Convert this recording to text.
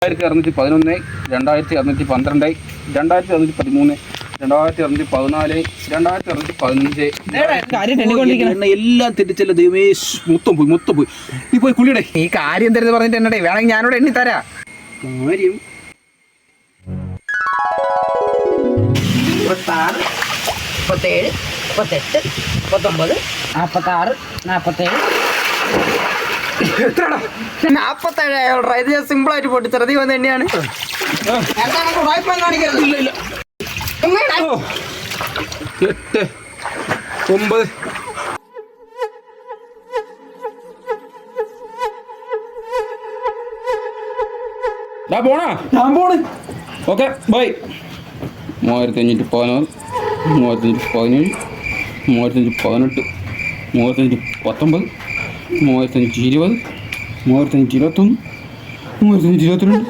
2611, 2612, 2613, 2614, 2615. എല്ലാം തെറ്റിച്ചല്ല ദൈവമേ, മൊത്തം പോയി. നീ പോയി കുളിയുടെ ഈ കാര്യം തരുന്നത് പറഞ്ഞിട്ട് എന്നടേ വേണമെങ്കിൽ ഞാനോട് എണ്ണി തരാം. കാര്യം 36, 37, 38, 39, 46, 47. 47. ഇത് ഞാൻ സിമ്പിൾ ആയിട്ട് പൊട്ടിച്ചത് വന്ന് തന്നെയാണ്. 8, 9. ഞാൻ പോണ്. Okay bye. 3516, 3517, 3518, 3519, 3520, 3521, 3522.